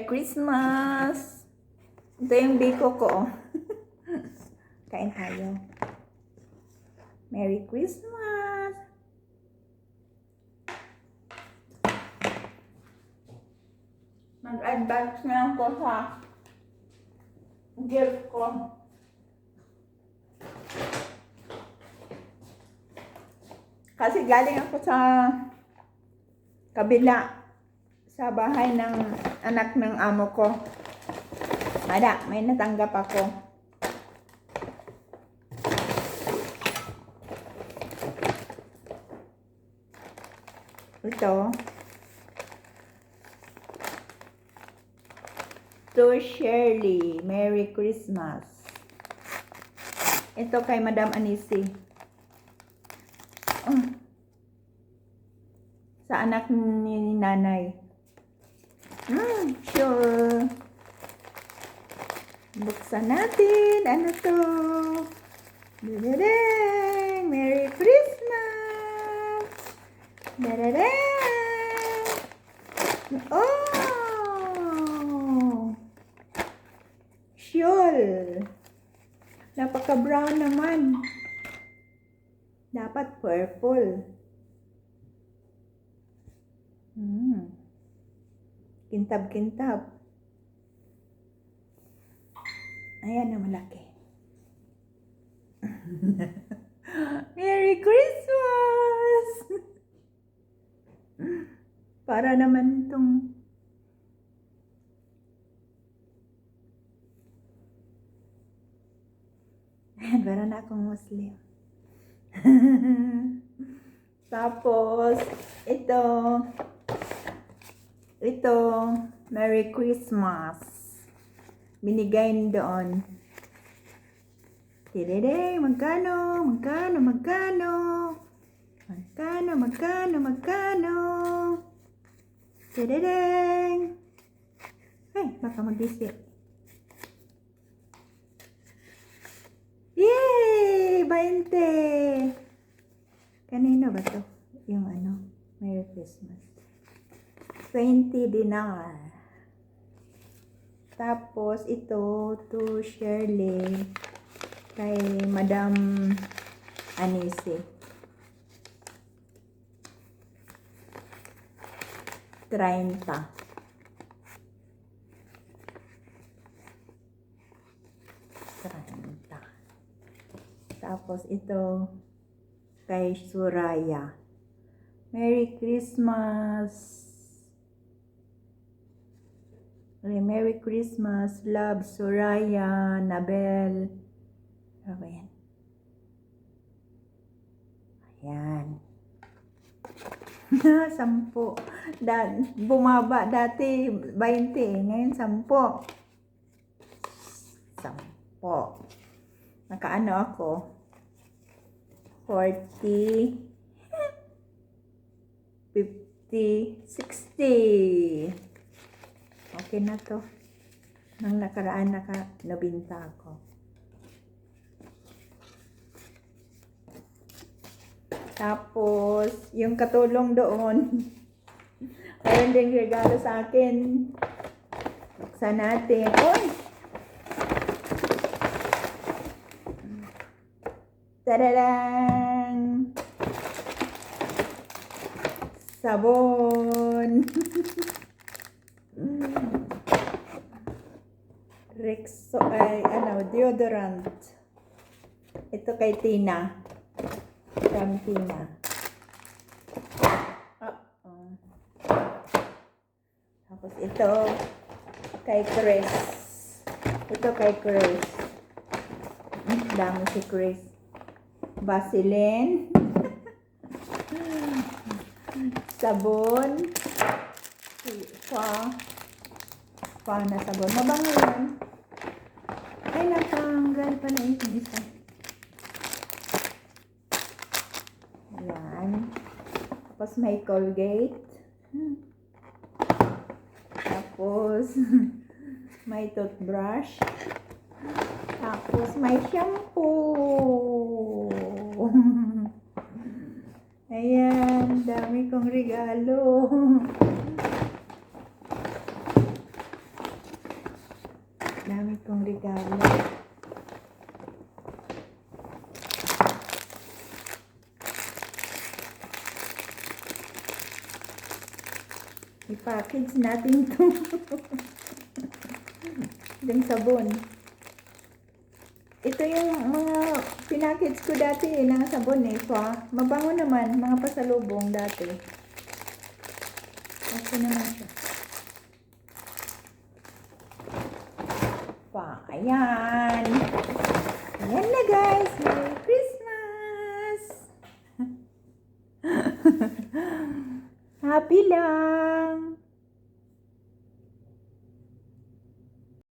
Merry Christmas! Ito yung biko ko. Kain tayo. Merry Christmas! Mag-advance na ako sa gift ko. Kasi galing ako sa kabila sa bahay ng anak ng amo ko. May natanggap ako. Ito. To Shirley, Merry Christmas. Ito kay Madam Anisi. Sa anak ni nanay. Sure. Buksan natin. Ano to? Dadadang! Merry Christmas! Dadadang! Oh! Sure. Napaka-brown naman. Dapat purple. Kintab-kintab. Ayan na malaki. Merry Christmas! Para naman itong ayan, para na akong Muslim. Tapos, ito, Merry Christmas. Binigay doon. Tidede, magkano? Tidede. Ay, baka mag-isip. Yay! 20! Kanino ba to? Yung ano? Merry Christmas. 20 dinar. Tapos, ito, to Shirley, kay Madam Anisi. 30. Tapos, ito, kay Suraya. Merry Christmas! Merry Christmas, love, Suraya, Nabel. Ano ba yan? Ayan. 10. Bumaba dati 20 ngayon 10. 10. Nakaano ako? 40, 50, 60. Okay na to. Nang nakaraan nabinta ako. Tapos, yung katulong doon, mayroon ding regalo sa akin. Buksan natin. Oy! Tadadang! Sabon! Rexo, deodorant. Ito kay Tina. From Tina. Tapos ito kay Chris. Dami si Chris. Vaseline. Sabon. Pa na sabon. Mabango yan. Ay, natanggal pa na yung isa. Ayan. Tapos may Colgate. Tapos may toothbrush. Tapos may shampoo. Ayan, dami kong regalo. Dami kong regalo. I-package natin to. Yung sabon. Ito yung mga pinackage ko dati ng sabon eh. Mabango naman, mga pasalubong dati. Ito naman siya. Ayan. Ayan na guys. Merry Christmas! Happy lang!